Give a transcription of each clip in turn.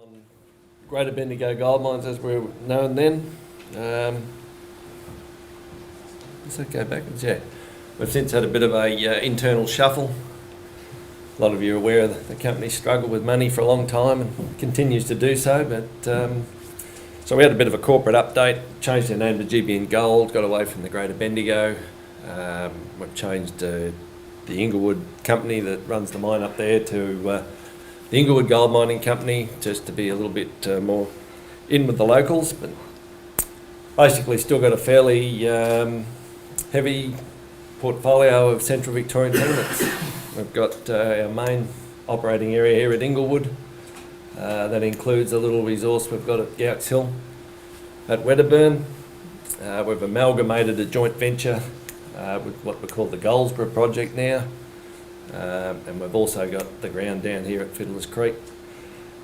on Greater Bendigo gold mines as we were known then. Let's go backwards, yeah. We've since had a bit of a internal shuffle. A lot of you are aware that the company struggled with money for a long time and continues to do so, but so we had a bit of a corporate update, changed our name to GBM Gold, got away from the Greater Bendigo. We've changed the Inglewood company that runs the mine up there to the Inglewood Gold Mining Company, just to be a little bit more in with the locals, but basically still got a fairly heavy portfolio of central Victorian tenements. We've got our main operating area here at Inglewood. That includes a little resource we've got at Cahill at Wedderburn. We've amalgamated a joint venture with what we call the Goldsborough project now. And we've also got the ground down here at Fiddler's Creek.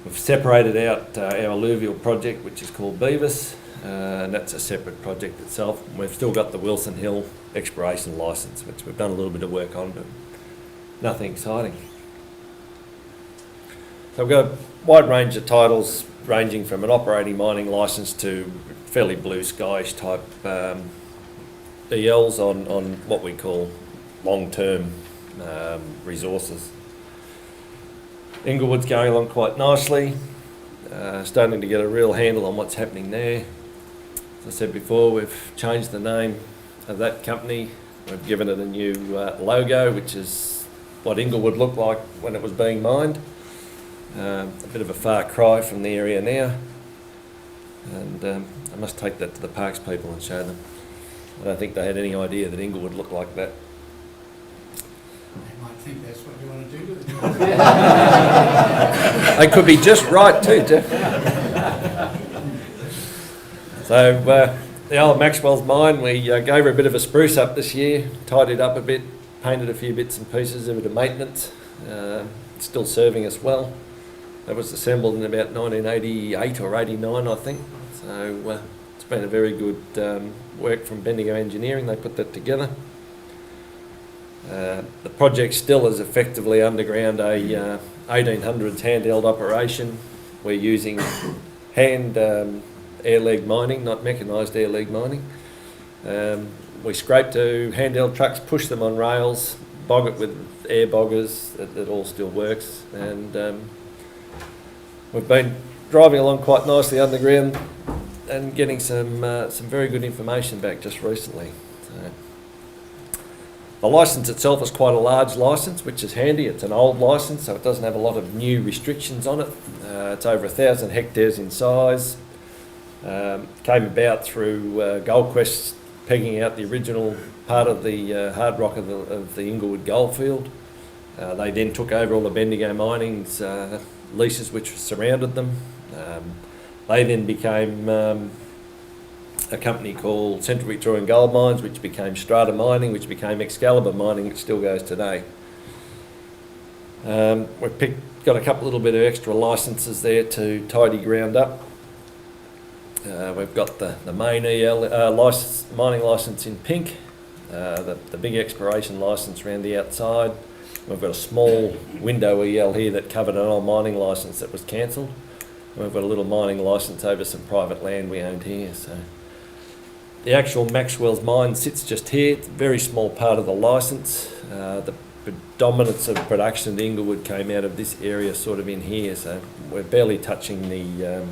We've separated out our alluvial project, which is called Beavis, and that's a separate project itself. And we've still got the Wilson Hill exploration licence, which we've done a little bit of work on, but nothing exciting. So we've got a wide range of titles, ranging from an operating mining licence to fairly blue skyish type ELs on what we call long-term resources. Inglewood's going along quite nicely, starting to get a real handle on what's happening there. As I said before, we've changed the name of that company. We've given it a new logo, which is what Inglewood looked like when it was being mined. A bit of a far cry from the area now, and I must take that to the parks people and show them. I don't think they had any idea that Inglewood looked like that. They might think that's what you want to do with it. They could be just right too, Jeff. So the old Maxwell's mine, we gave her a bit of a spruce up this year, tidied up a bit, painted a few bits and pieces, a bit of maintenance. It's still serving us well. That was assembled in about 1988 or 89, I think. So it's been a very good work from Bendigo Engineering. They put that together. The project still is effectively underground a 1800s handheld operation. We're using hand air leg mining, not mechanised air leg mining. We scrape to handheld trucks, push them on rails, bog it with air boggers. It all still works, and we've been driving along quite nicely underground and getting some very good information back just recently. So, the licence itself is quite a large licence, which is handy. It's an old licence, so it doesn't have a lot of new restrictions on it. It's over 1,000 hectares in size. Came about through Goldquest pegging out the original part of the hard rock of the Inglewood goldfield. They then took over all the Bendigo mining's leases which surrounded them. They then became a company called Central Victorian Gold Mines, which became Strata Mining, which became Excalibur Mining, which still goes today. We've got a couple little bit of extra licences there to tidy ground up. We've got the main EL mining licence in pink, the big exploration licence around the outside. We've got a small window EL here that covered an old mining licence that was cancelled. We've got a little mining licence over some private land we owned here. So the actual Maxwell's mine sits just here. It's a very small part of the licence. The predominance of production at Inglewood came out of this area, sort of in here. So we're barely touching the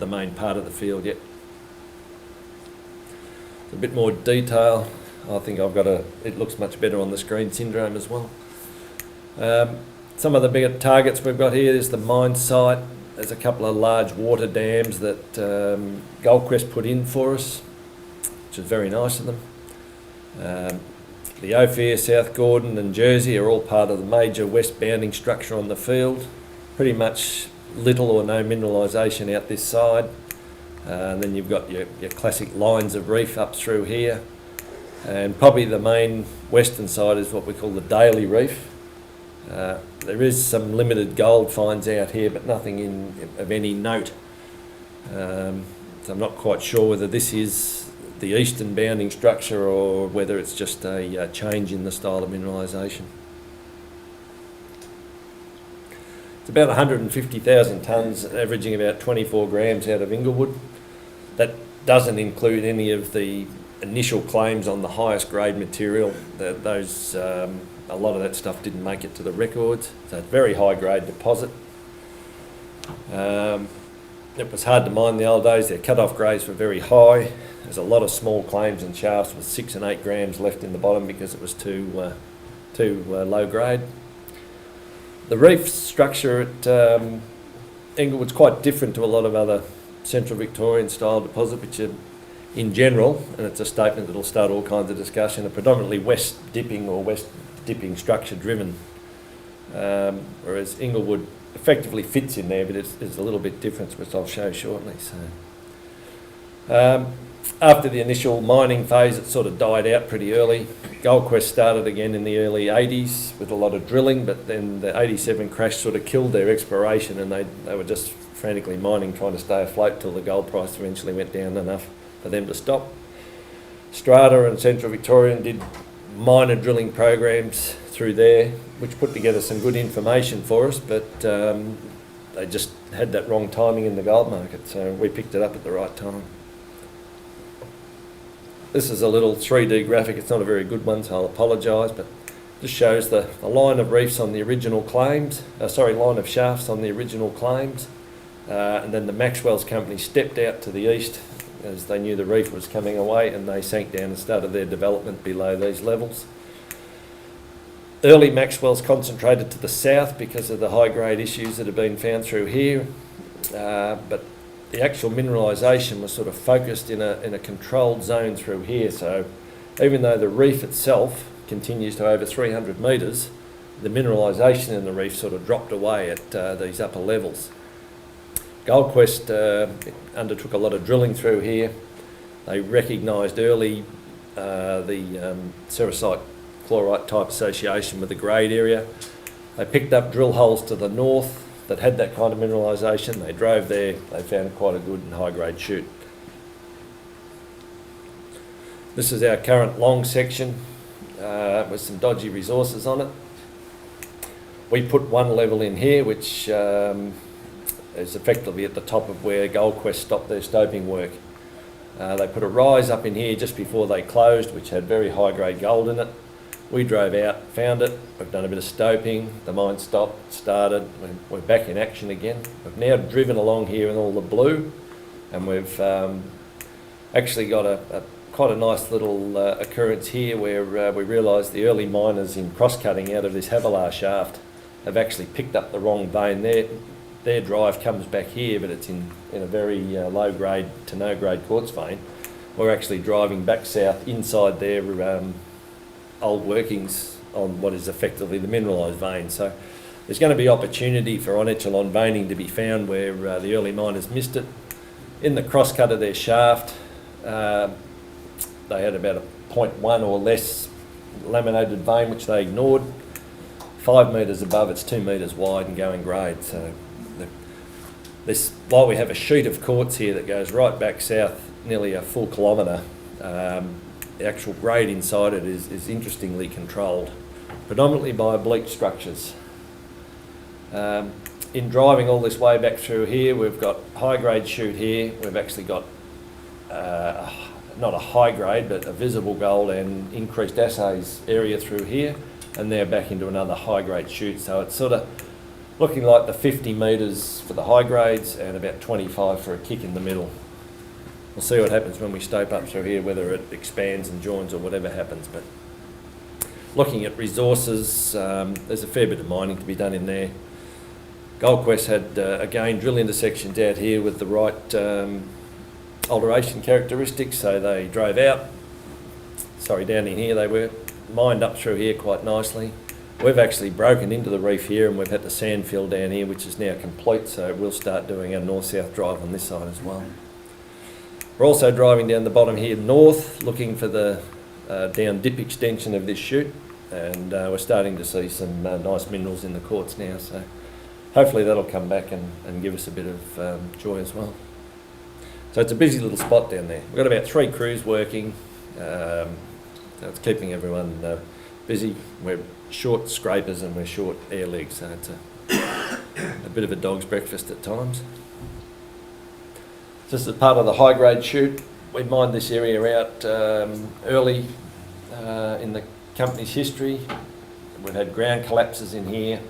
main part of the field yet. A bit more detail. I think it looks much better on the screen syndrome as well. Some of the bigger targets we've got here is the mine site. There's a couple of large water dams that Goldquest put in for us, which is very nice of them. The Ophir, South Gordon and Jersey are all part of the major west bounding structure on the field. Pretty much little or no mineralisation out this side. And then you've got your classic lines of reef up through here. And probably the main western side is what we call the Daily Reef. There is some limited gold finds out here, but nothing of any note. So I'm not quite sure whether this is the eastern bounding structure or whether it's just a change in the style of mineralisation. It's about 150,000 tonnes, averaging about 24 grams out of Inglewood. That doesn't include any of the initial claims on the highest grade material. A lot of that stuff didn't make it to the records. So it's a very high grade deposit. It was hard to mine in the old days. Their cut-off grades were very high. There's a lot of small claims and shafts with 6 and 8 grams left in the bottom because it was too low grade. The reef structure at Inglewood's quite different to a lot of other central Victorian style deposit, which are in general, and it's a statement that'll start all kinds of discussion, are predominantly west dipping structure driven, whereas Inglewood effectively fits in there, but it's a little bit different, which I'll show shortly. So, after the initial mining phase, it sort of died out pretty early. Gold Quest started again in the early 80s with a lot of drilling, but then the 87 crash sort of killed their exploration, and they were just frantically mining, trying to stay afloat till the gold price eventually went down enough for them to stop. Strata and Central Victorian did minor drilling programs through there, which put together some good information for us, but they just had that wrong timing in the gold market, so we picked it up at the right time. This is a little 3D graphic. It's not a very good one, so I'll apologise, but just shows the line of reefs on the original claims, line of shafts on the original claims, and then the Maxwell's company stepped out to the east as they knew the reef was coming away, and they sank down and started their development below these levels. Early Maxwell's concentrated to the south because of the high grade issues that have been found through here, but the actual mineralisation was sort of focused in a controlled zone through here. So even though the reef itself continues to over 300 metres, the mineralisation in the reef sort of dropped away at these upper levels. Gold Quest undertook a lot of drilling through here. They recognised early the sericite chlorite type association with the grade area. They picked up drill holes to the north that had that kind of mineralisation. They drove there, they found quite a good and high grade shoot. This is our current long section with some dodgy resources on it. We put one level in here which is effectively at the top of where Gold Quest stopped their stoping work. They put a rise up in here just before they closed, which had very high grade gold in it. We drove out, found it, we've done a bit of stoping, the mine stopped, started, we're back in action again. We've now driven along here in all the blue, and we've actually got quite a nice little occurrence here where we realised the early miners in cross-cutting out of this Havilah shaft have actually picked up the wrong vein. Their drive comes back here, but it's in a very low grade to no grade quartz vein. We're actually driving back south inside their old workings on what is effectively the mineralised vein. So there's going to be opportunity for on-echelon veining to be found where the early miners missed it. In the cross-cut of their shaft, they had about a 0.1 or less laminated vein, which they ignored. 5 metres above, it's 2 metres wide and going grade. So while we have a sheet of quartz here that goes right back south, nearly a full kilometre, the actual grade inside it is interestingly controlled, predominantly by oblique structures. In driving all this way back through here, we've got high grade shoot here. We've actually got not a high grade, but a visible gold and increased assays area through here, and they're back into another high grade shoot. So it's sort of looking like the 50 metres for the high grades and about 25 for a kick in the middle. We'll see what happens when we stope up through here, whether it expands and joins or whatever happens. But looking at resources, there's a fair bit of mining to be done in there. Gold Quest had, again, drill intersections out here with the right alteration characteristics, so they drove out. Down in here they were, mined up through here quite nicely. We've actually broken into the reef here and we've had the sand fill down here, which is now complete, so we'll start doing our north-south drive on this side as well. We're also driving down the bottom here north, looking for the down dip extension of this chute, and we're starting to see some nice minerals in the quartz now, so hopefully that'll come back and give us a bit of joy as well. So it's a busy little spot down there. We've got about 3 crews working, so it's keeping everyone busy. We're short scrapers and we're short air legs, so it's a bit of a dog's breakfast at times. Just as part of the high grade shoot, we mined this area out early in the company's history. We've had ground collapses in here.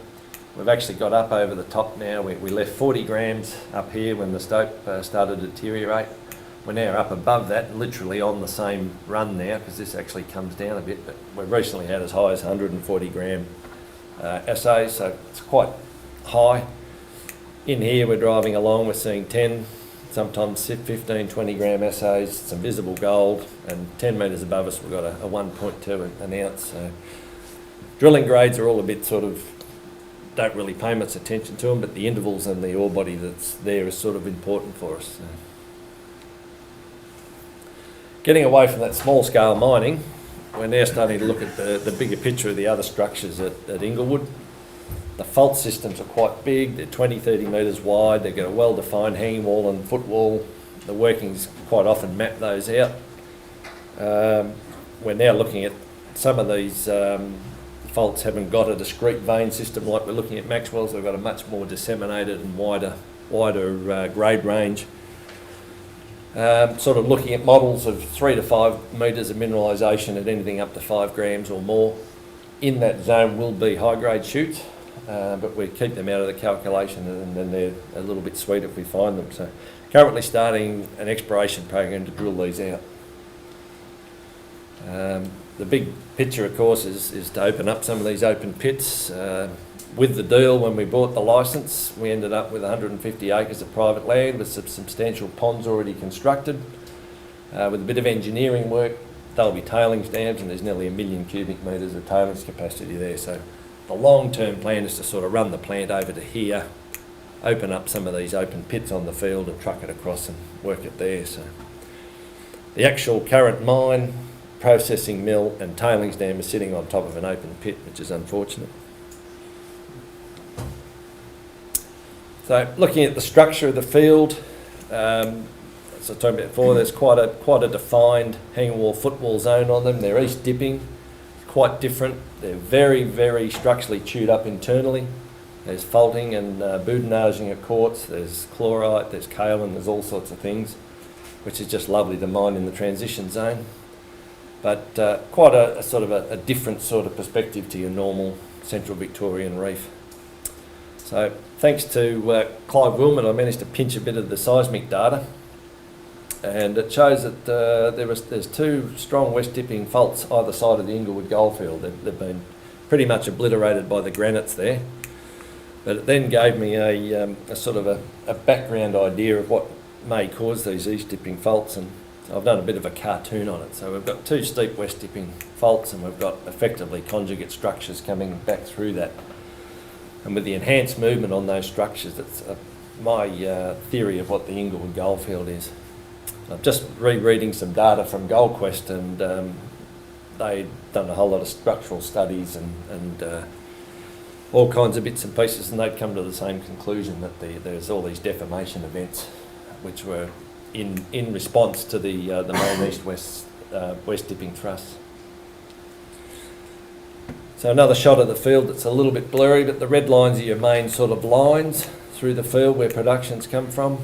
We've actually got up over the top now. We left 40 grams up here when the stope started to deteriorate. We're now up above that, literally on the same run now, because this actually comes down a bit, but we've recently had as high as 140 gram assays, so it's quite high. In here we're driving along, we're seeing 10, sometimes 15, 20 gram assays, some visible gold, and 10 metres above us we've got a 1.2 an ounce. So drilling grades are all a bit sort of, don't really pay much attention to them, but the intervals and the ore body that's there is sort of important for us. So getting away from that small scale mining, we're now starting to look at the bigger picture of the other structures at Inglewood. The fault systems are quite big, they're 20, 30 metres wide, they've got a well-defined hanging wall and footwall. The workings quite often map those out. We're now looking at some of these faults haven't got a discrete vein system like we're looking at Maxwell's. They've got a much more disseminated and wider grade range. Sort of looking at models of 3 to 5 metres of mineralisation at anything up to 5 grams or more. In that zone will be high grade shoots, but we keep them out of the calculation, and then they're a little bit sweet if we find them. So currently starting an exploration program to drill these out. The big picture, of course, is to open up some of these open pits. With the deal, when we bought the licence, we ended up with 150 acres of private land with some substantial ponds already constructed. With a bit of engineering work, there'll be tailings dams, and there's nearly 1 million cubic metres of tailings capacity there. So the long-term plan is to sort of run the plant over to here, open up some of these open pits on the field and truck it across and work it there. So the actual current mine, processing mill and tailings dam is sitting on top of an open pit, which is unfortunate. So looking at the structure of the field, as I talked about before, there's quite a defined hanging wall footwall zone on them. They're east dipping, quite different. They're very, very structurally chewed up internally. There's faulting and boudinaging of quartz, there's chlorite, there's Cahill, and there's all sorts of things, which is just lovely to mine in the transition zone. But quite a sort of a different sort of perspective to your normal central Victorian reef. So thanks to Clive Wilmot, I managed to pinch a bit of the seismic data, and it shows that there's 2 strong west dipping faults either side of the Inglewood goldfield. They've been pretty much obliterated by the granites there, but it then gave me a sort of a background idea of what may cause these east dipping faults, and so I've done a bit of a cartoon on it. So we've got 2 steep west dipping faults, and we've got effectively conjugate structures coming back through that. And with the enhanced movement on those structures, it's my theory of what the Inglewood goldfield is. I'm just rereading some data from GoldQuest, and they'd done a whole lot of structural studies and all kinds of bits and pieces, and they'd come to the same conclusion that there's all these deformation events which were in response to the main east-west west dipping thrusts. So another shot of the field that's a little bit blurry, but the red lines are your main sort of lines through the field where productions come from.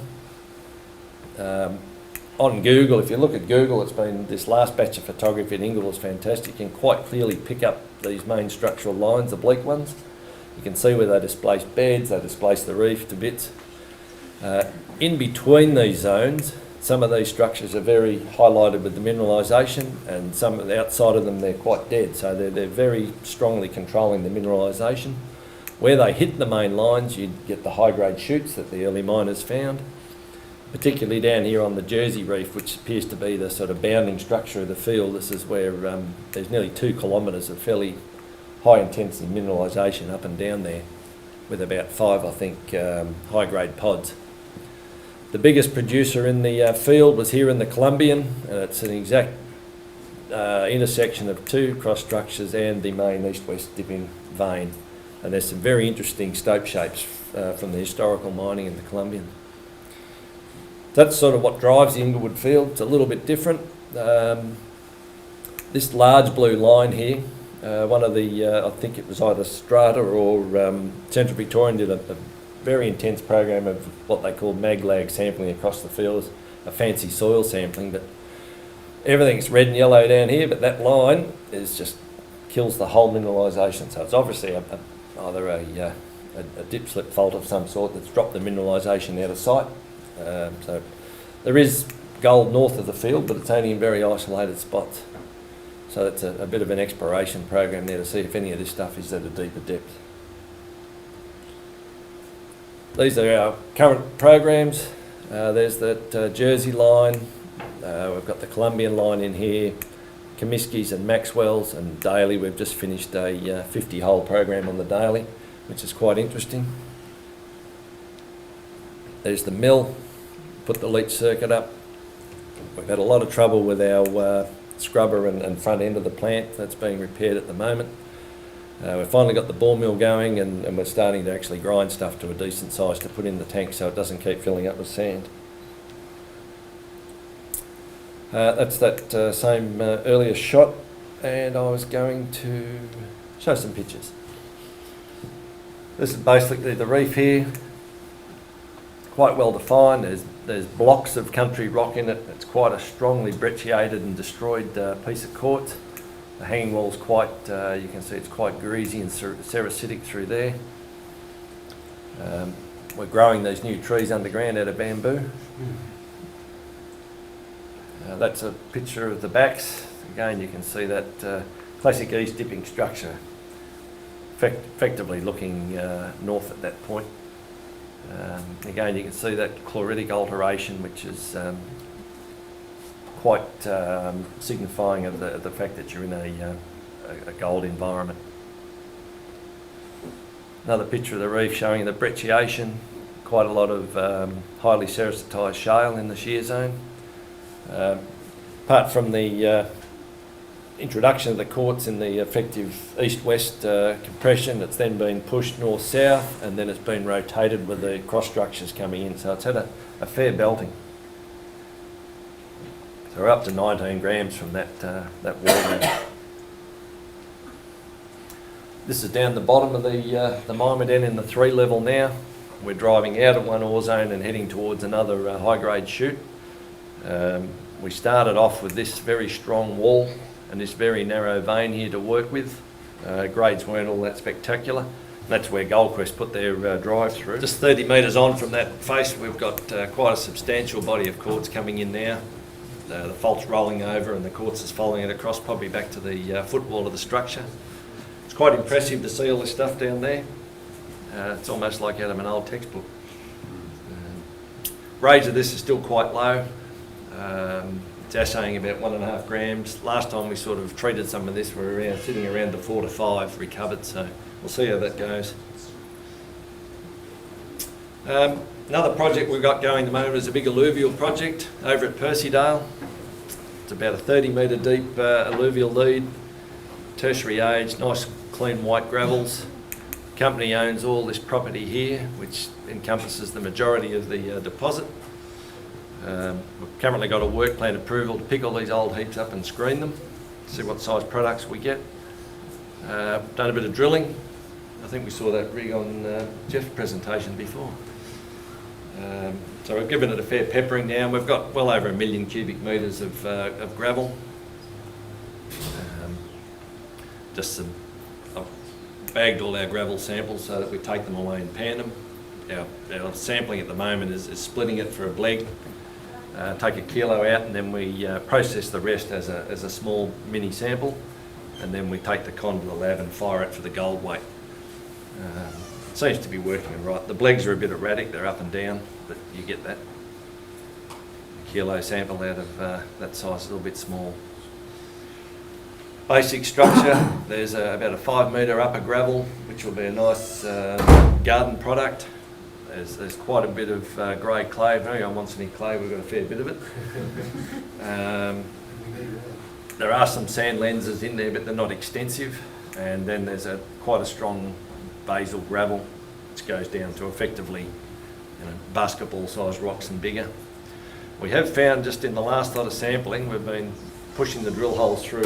On Google, if you look at Google, it's been this last batch of photography in Inglewood is fantastic. You can quite clearly pick up these main structural lines, the bleak ones. You can see where they displace beds, they displace the reef to bits. In between these zones, some of these structures are very highlighted with the mineralisation, and some outside of them they're quite dead, so they're very strongly controlling the mineralisation. Where they hit the main lines, you get the high grade shoots that the early miners found, particularly down here on the Jersey Reef, which appears to be the sort of bounding structure of the field. This is where there's nearly 2 kilometres of fairly high intensity mineralisation up and down there, with about 5, I think, high grade pods. The biggest producer in the field was here in the Columbian, and it's an exact intersection of 2 cross structures and the main east-west dipping vein. And there's some very interesting stope shapes from the historical mining in the Columbian. That's sort of what drives the Inglewood field. It's a little bit different. This large blue line here, one of the, I think it was either Strata or Central Victorian did a very intense program of what they call mag-lag sampling across the field, a fancy soil sampling, but everything's red and yellow down here, but that line kills the whole mineralisation. So it's obviously either a dip slip fault of some sort that's dropped the mineralisation out of sight. So there is gold north of the field, but it's only in very isolated spots. So it's a bit of an exploration program there to see if any of this stuff is at a deeper depth. These are our current programs. There's that Jersey line. We've got the Colombian line in here, Comiskey's and Maxwell's, and Daly. We've just finished a 50-hole program on the Daly, which is quite interesting. There's the mill, put the leach circuit up. We've had a lot of trouble with our scrubber and front end of the plant. That's being repaired at the moment. We've finally got the ball mill going, and we're starting to actually grind stuff to a decent size to put in the tank so it doesn't keep filling up with sand. That's that same earlier shot, and I was going to show some pictures. This is basically the reef here, quite well defined. There's blocks of country rock in it. It's quite a strongly brecciated and destroyed piece of quartz. The hanging wall's quite, you can see it's quite greasy and sericitic through there. We're growing these new trees underground out of bamboo. That's a picture of the backs. Again, you can see that classic east dipping structure, effectively looking north at that point. Again, you can see that chloritic alteration, which is quite signifying of the fact that you're in a gold environment. Another picture of the reef showing the brecciation, quite a lot of highly sericitised shale in the shear zone. Apart from the introduction of the quartz in the effective east-west compression, it's then been pushed north-south, and then it's been rotated with the cross structures coming in, so it's had a fair belting. So we're up to 19 grams from that wall now. This is down the bottom of the Myrmidon in the 3 level now. We're driving out of one ore zone and heading towards another high-grade chute. We started off with this very strong wall and this very narrow vein here to work with. Grades weren't all that spectacular. And that's where Goldcrest put their drive through. Just 30 metres on from that face, we've got quite a substantial body of quartz coming in now. The fault's rolling over and the quartz is following it across, probably back to the footwall of the structure. It's quite impressive to see all this stuff down there. It's almost like out of an old textbook. Grades of this are still quite low. It's assaying about 1.5 grams. Last time we sort of treated some of this, we were sitting around the 4 to 5 recovered, so we'll see how that goes. Another project we've got going at the moment is a big alluvial project over at Percydale. It's about a 30 metre deep alluvial lead, tertiary age, nice clean white gravels. The company owns all this property here, which encompasses the majority of the deposit. We've currently got a work plan approval to pick all these old heaps up and screen them, see what size products we get. Done a bit of drilling. I think we saw that rig on Jeff's presentation before. So we've given it a fair peppering now. We've got well over 1 million cubic metres of gravel. I've bagged all our gravel samples so that we take them away and pan them. Our sampling at the moment is splitting it for a bleg. Take a kilo out, and then we process the rest as a small mini sample, and then we take the con to the lab and fire it for the gold weight. It seems to be working all right. The blegs are a bit erratic, they're up and down, but you get that. A kilo sample out of that size is a little bit small. Basic structure, there's about a 5 metre upper gravel, which will be a nice garden product. There's quite a bit of grey clay. If anyone wants any clay, we've got a fair bit of it. There are some sand lenses in there, but they're not extensive. And then there's quite a strong basal gravel, which goes down to effectively basketball-sized rocks and bigger. We have found just in the last lot of sampling, we've been pushing the drill holes through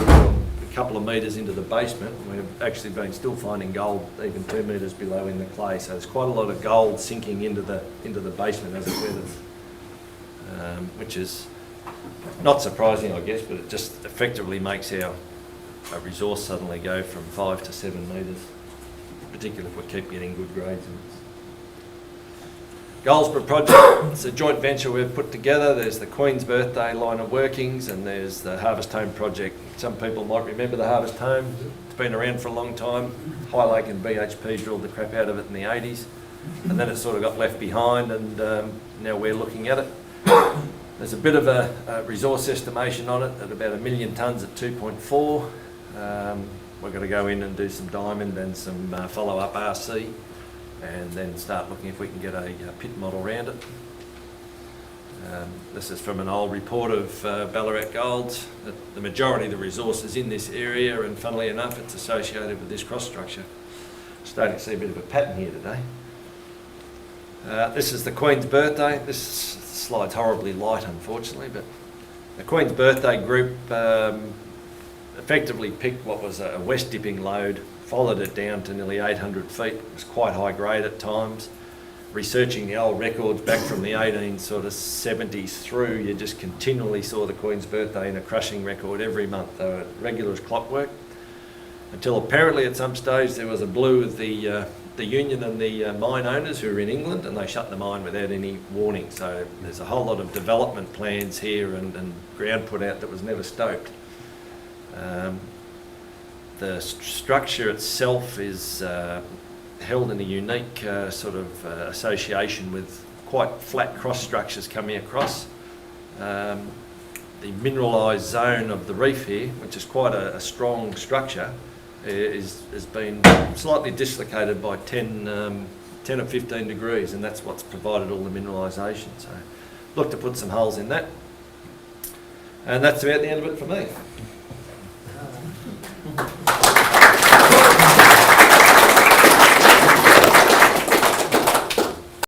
couple of metres into the basement. We've actually been still finding gold even 2 metres below in the clay. So there's quite a lot of gold sinking into the basement as it weathers, which is not surprising, I guess, but it just effectively makes our resource suddenly go from 5 to 7 metres, particularly if we keep getting good grades in it. Goldsborough project, it's a joint venture we've put together. There's the Queen's Birthday line of workings and there's the Harvest Home project. Some people might remember the Harvest Home. It's been around for a long time. High Lake and BHP drilled the crap out of it in the 80s and then it sort of got left behind and now we're looking at it. There's a bit of a resource estimation on it at about 1 million tonnes at 2.4. We're going to go in and do some diamond and some follow-up RC and then start looking if we can get a pit model around it. This is from an old report of Ballarat Gold's. The majority of the resources in this area, and funnily enough it's associated with this cross structure. Starting to see a bit of a pattern here today. This is the Queen's Birthday. This slide's horribly light unfortunately, but the Queen's Birthday group effectively picked what was a west dipping lode, followed it down to nearly 800 feet. It was quite high grade at times. Researching the old records back from the 1870s through, you just continually saw the Queen's Birthday in a crushing record every month. They were regular as clockwork. Until apparently at some stage there was a blue with the union and the mine owners who were in England and they shut the mine without any warning. So there's a whole lot of development plans here and ground put out that was never stoped. The structure itself is held in a unique sort of association with quite flat cross structures coming across. The mineralised zone of the reef here, which is quite a strong structure, has been slightly dislocated by 10 or 15 degrees, and that's what's provided all the mineralisation. So look to put some holes in that. And that's about the end of it for me.